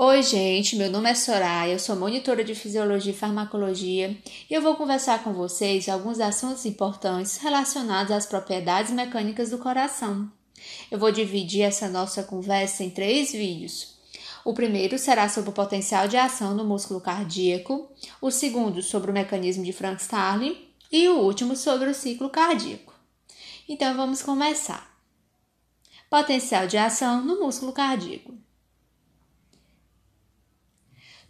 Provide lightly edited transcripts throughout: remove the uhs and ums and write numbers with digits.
Oi, gente, meu nome é Soraya, eu sou monitora de Fisiologia e Farmacologia e eu vou conversar com vocês alguns assuntos importantes relacionados às propriedades mecânicas do coração. Eu vou dividir essa nossa conversa em 3 vídeos. O primeiro será sobre o potencial de ação no músculo cardíaco, o segundo sobre o mecanismo de Frank-Starling e o último sobre o ciclo cardíaco. Então vamos começar. Potencial de ação no músculo cardíaco.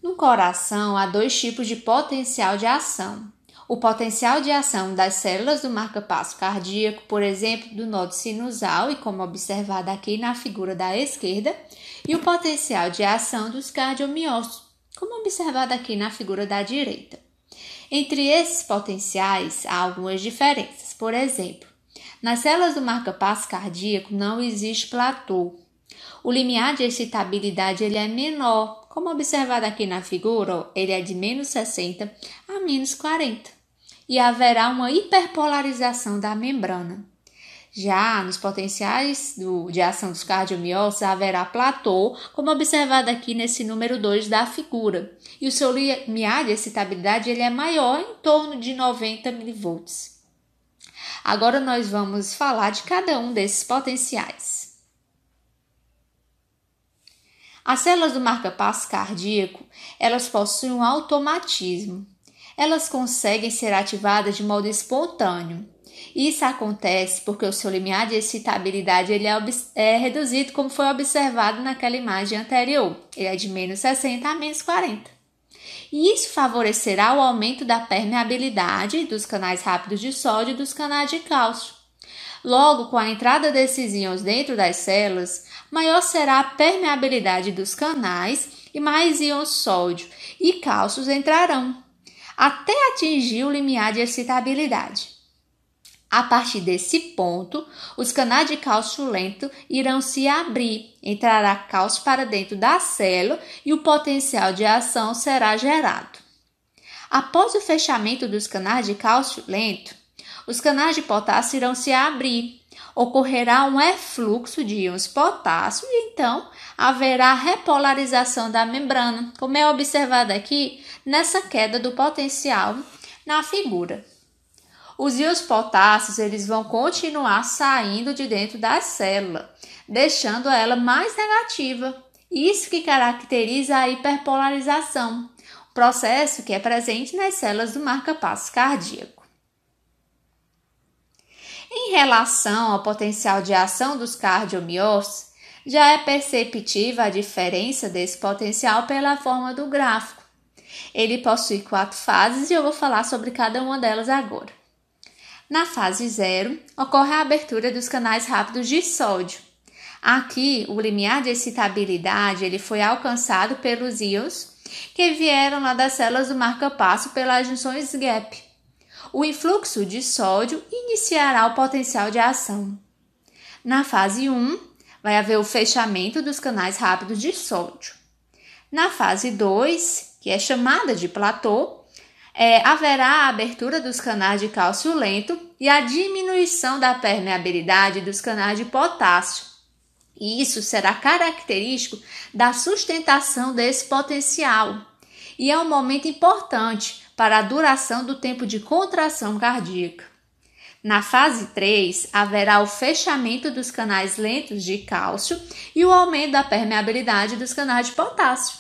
No coração, há 2 tipos de potencial de ação. O potencial de ação das células do marca-passo cardíaco, por exemplo, do nodo sinusal, e como observado aqui na figura da esquerda, e o potencial de ação dos cardiomiócitos, como observado aqui na figura da direita. Entre esses potenciais, há algumas diferenças. Por exemplo, nas células do marca-passo cardíaco não existe platô. O limiar de excitabilidade ele é menor. Como observado aqui na figura, ele é de menos 60 a menos 40. E haverá uma hiperpolarização da membrana. Já nos potenciais de ação dos cardiomiócitos, haverá platô, como observado aqui nesse número 2 da figura. E o seu limiar de excitabilidade ele é maior, em torno de 90 mV. Agora nós vamos falar de cada um desses potenciais. As células do marca-passo cardíaco, elas possuem um automatismo. Elas conseguem ser ativadas de modo espontâneo. Isso acontece porque o seu limiar de excitabilidade ele é reduzido, como foi observado naquela imagem anterior. Ele é de menos 60 a menos 40. E isso favorecerá o aumento da permeabilidade dos canais rápidos de sódio e dos canais de cálcio. Logo, com a entrada desses íons dentro das células, maior será a permeabilidade dos canais e mais íons sódio e cálcio entrarão, até atingir o limiar de excitabilidade. A partir desse ponto, os canais de cálcio lento irão se abrir, entrará cálcio para dentro da célula e o potencial de ação será gerado. Após o fechamento dos canais de cálcio lento, os canais de potássio irão se abrir, ocorrerá um efluxo de íons potássio e então haverá repolarização da membrana, como é observado aqui nessa queda do potencial na figura. Os íons potássios eles vão continuar saindo de dentro da célula, deixando ela mais negativa. Isso que caracteriza a hiperpolarização, processo que é presente nas células do marca-passo cardíaco. Em relação ao potencial de ação dos cardiomiócitos, já é perceptível a diferença desse potencial pela forma do gráfico. Ele possui 4 fases e eu vou falar sobre cada uma delas agora. Na fase 0, ocorre a abertura dos canais rápidos de sódio. Aqui, o limiar de excitabilidade ele foi alcançado pelos íons que vieram lá das células do marca-passo pelas junções gap. O influxo de sódio iniciará o potencial de ação. Na fase 1, vai haver o fechamento dos canais rápidos de sódio. Na fase 2, que é chamada de platô, haverá a abertura dos canais de cálcio lento e a diminuição da permeabilidade dos canais de potássio. E isso será característico da sustentação desse potencial. E é um momento importante para a duração do tempo de contração cardíaca. Na fase 3, haverá o fechamento dos canais lentos de cálcio e o aumento da permeabilidade dos canais de potássio.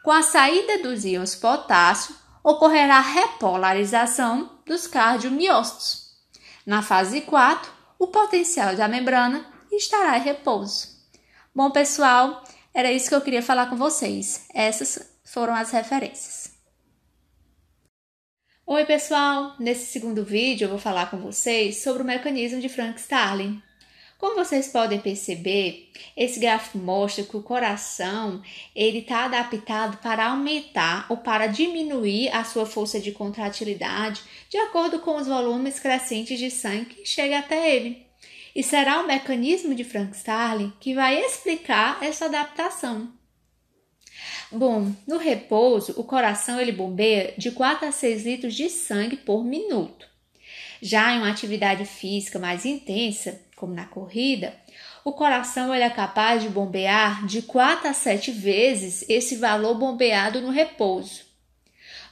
Com a saída dos íons potássio, ocorrerá a repolarização dos cardiomiócitos. Na fase 4, o potencial da membrana estará em repouso. Bom, pessoal, era isso que eu queria falar com vocês. Essas foram as referências. Oi, pessoal! Nesse segundo vídeo eu vou falar com vocês sobre o mecanismo de Frank-Starling. Como vocês podem perceber, esse gráfico mostra que o coração está adaptado para aumentar ou para diminuir a sua força de contratilidade de acordo com os volumes crescentes de sangue que chega até ele. E será o mecanismo de Frank-Starling que vai explicar essa adaptação. Bom, no repouso, o coração ele bombeia de 4 a 6 litros de sangue por minuto. Já em uma atividade física mais intensa, como na corrida, O coração ele é capaz de bombear de 4 a 7 vezes esse valor bombeado no repouso.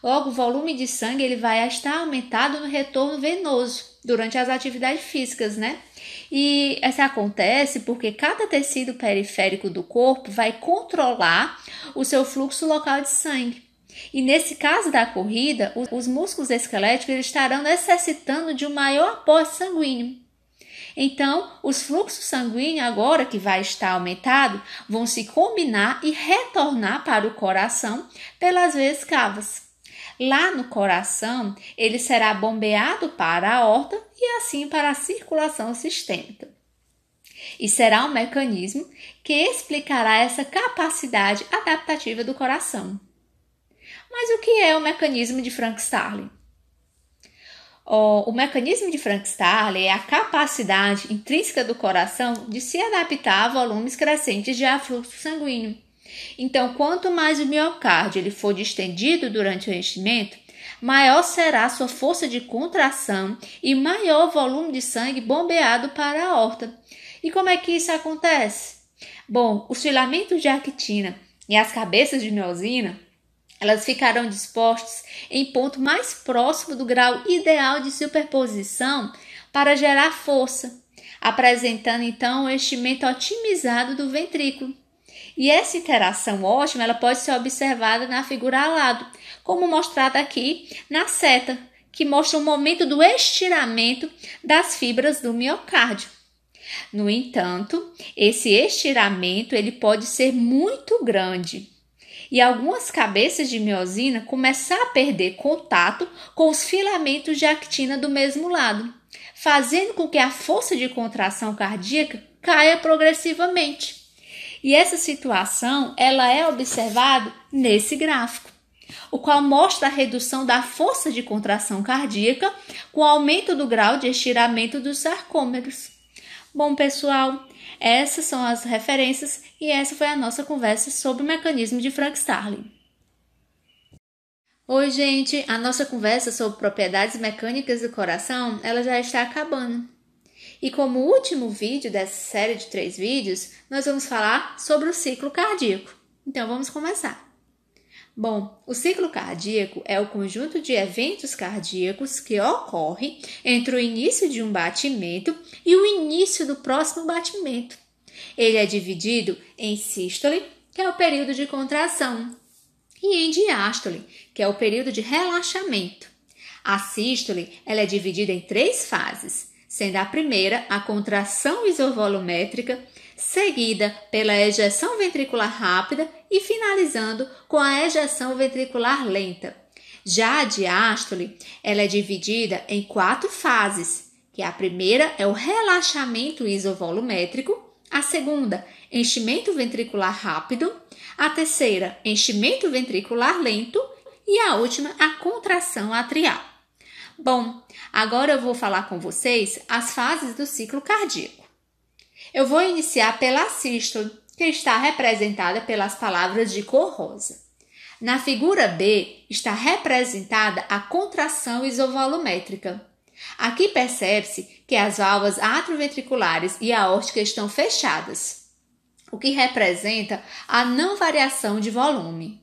Logo, o volume de sangue ele vai estar aumentado no retorno venoso durante as atividades físicas, né? E isso acontece porque cada tecido periférico do corpo vai controlar o seu fluxo local de sangue. E nesse caso da corrida, os músculos esqueléticos eles estarão necessitando de um maior aporte sanguíneo. Então, os fluxos sanguíneos, agora que vai estar aumentado, vão se combinar e retornar para o coração pelas veias cavas. Lá no coração, ele será bombeado para a aorta e assim para a circulação sistêmica. E será um mecanismo que explicará essa capacidade adaptativa do coração. Mas o que é o mecanismo de Frank-Starling? O mecanismo de Frank-Starling é a capacidade intrínseca do coração de se adaptar a volumes crescentes de afluxo sanguíneo. Então, quanto mais o miocárdio ele for distendido durante o enchimento, maior será a sua força de contração e maior o volume de sangue bombeado para a aorta. E como é que isso acontece? Bom, os filamentos de actina e as cabeças de miosina elas ficarão dispostas em ponto mais próximo do grau ideal de superposição para gerar força, apresentando então o enchimento otimizado do ventrículo. E essa interação ótima ela pode ser observada na figura ao lado, como mostrada aqui na seta, que mostra o momento do estiramento das fibras do miocárdio. No entanto, esse estiramento ele pode ser muito grande e algumas cabeças de miosina começar a perder contato com os filamentos de actina do mesmo lado, fazendo com que a força de contração cardíaca caia progressivamente. E essa situação ela é observada nesse gráfico, o qual mostra a redução da força de contração cardíaca com o aumento do grau de estiramento dos sarcômeros. Bom, pessoal, essas são as referências e essa foi a nossa conversa sobre o mecanismo de Frank-Starling. Oi, gente, a nossa conversa sobre propriedades mecânicas do coração, ela já está acabando. E como último vídeo dessa série de 3 vídeos, nós vamos falar sobre o ciclo cardíaco. Então, vamos começar. Bom, o ciclo cardíaco é o conjunto de eventos cardíacos que ocorre entre o início de um batimento e o início do próximo batimento. Ele é dividido em sístole, que é o período de contração, e em diástole, que é o período de relaxamento. A sístole ela é dividida em 3 fases, sendo a primeira a contração isovolumétrica, seguida pela ejeção ventricular rápida e finalizando com a ejeção ventricular lenta. Já a diástole, ela é dividida em 4 fases, que a primeira é o relaxamento isovolumétrico, a segunda, enchimento ventricular rápido, a terceira, enchimento ventricular lento e a última, a contração atrial. Bom, agora eu vou falar com vocês as fases do ciclo cardíaco. Eu vou iniciar pela sístole, que está representada pelas palavras de cor rosa. Na figura B está representada a contração isovolumétrica. Aqui percebe-se que as válvulas atrioventriculares e aórticas estão fechadas, o que representa a não variação de volume.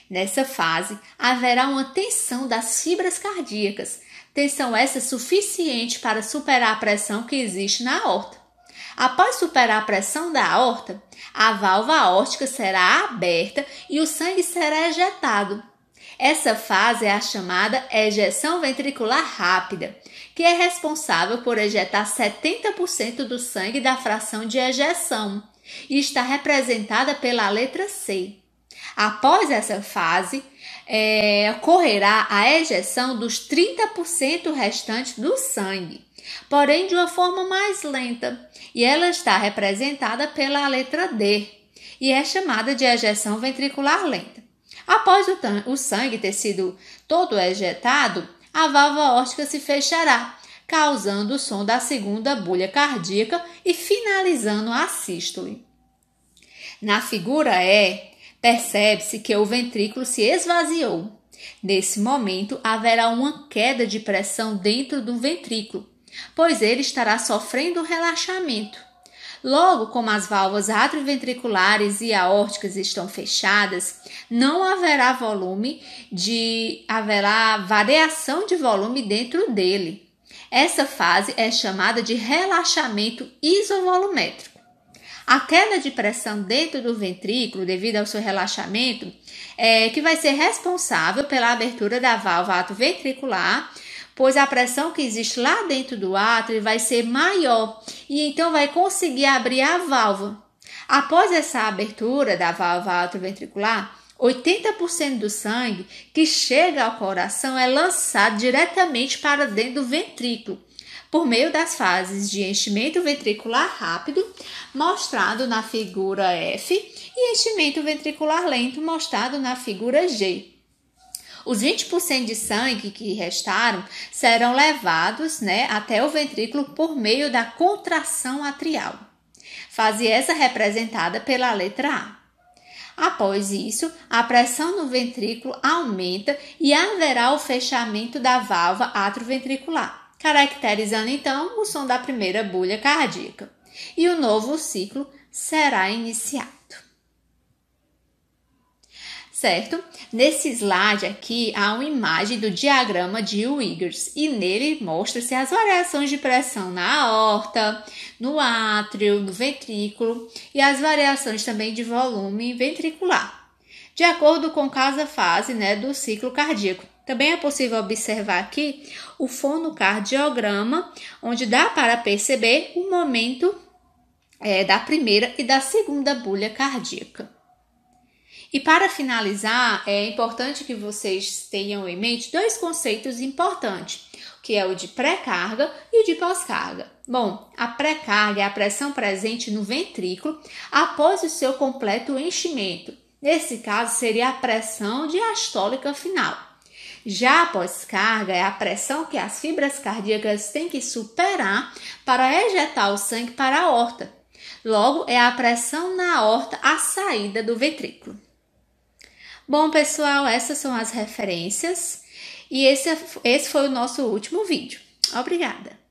Nessa fase, haverá uma tensão das fibras cardíacas, tensão essa suficiente para superar a pressão que existe na aorta. Após superar a pressão da aorta, a válvula aórtica será aberta e o sangue será ejetado. Essa fase é a chamada ejeção ventricular rápida, que é responsável por ejetar 70% do sangue da fração de ejeção e está representada pela letra C. Após essa fase, ocorrerá a ejeção dos 30% restantes do sangue, porém de uma forma mais lenta, e ela está representada pela letra D e é chamada de ejeção ventricular lenta. Após o sangue ter sido todo ejetado, a válvula aórtica se fechará, causando o som da segunda bulha cardíaca e finalizando a sístole. Na figura E, percebe-se que o ventrículo se esvaziou. Nesse momento, haverá uma queda de pressão dentro do ventrículo, pois ele estará sofrendo relaxamento. Logo, como as válvulas atrioventriculares e aórticas estão fechadas, não haverá haverá variação de volume dentro dele. Essa fase é chamada de relaxamento isovolumétrico. A queda de pressão dentro do ventrículo, devido ao seu relaxamento, que vai ser responsável pela abertura da válvula atrioventricular, pois a pressão que existe lá dentro do átrio vai ser maior e então vai conseguir abrir a válvula. Após essa abertura da válvula atrioventricular, 80% do sangue que chega ao coração é lançado diretamente para dentro do ventrículo, por meio das fases de enchimento ventricular rápido, mostrado na figura F, e enchimento ventricular lento, mostrado na figura G. Os 20% de sangue que restaram serão levados, até o ventrículo por meio da contração atrial. Fase essa representada pela letra A. Após isso, a pressão no ventrículo aumenta e haverá o fechamento da válvula atrioventricular, caracterizando então o som da primeira bulha cardíaca. E o novo ciclo será iniciado. Certo? Nesse slide aqui há uma imagem do diagrama de Wiggers e nele mostra-se as variações de pressão na aorta, no átrio, no ventrículo e as variações também de volume ventricular, de acordo com cada fase do ciclo cardíaco. Também é possível observar aqui o fonocardiograma, onde dá para perceber o momento da primeira e da segunda bulha cardíaca. E para finalizar, é importante que vocês tenham em mente dois conceitos importantes, que é o de pré-carga e o de pós-carga. Bom, a pré-carga é a pressão presente no ventrículo após o seu completo enchimento. Nesse caso, seria a pressão diastólica final. Já a pós-carga é a pressão que as fibras cardíacas têm que superar para ejetar o sangue para a aorta. Logo, é a pressão na aorta à saída do ventrículo. Bom, pessoal, essas são as referências e esse foi o nosso último vídeo. Obrigada!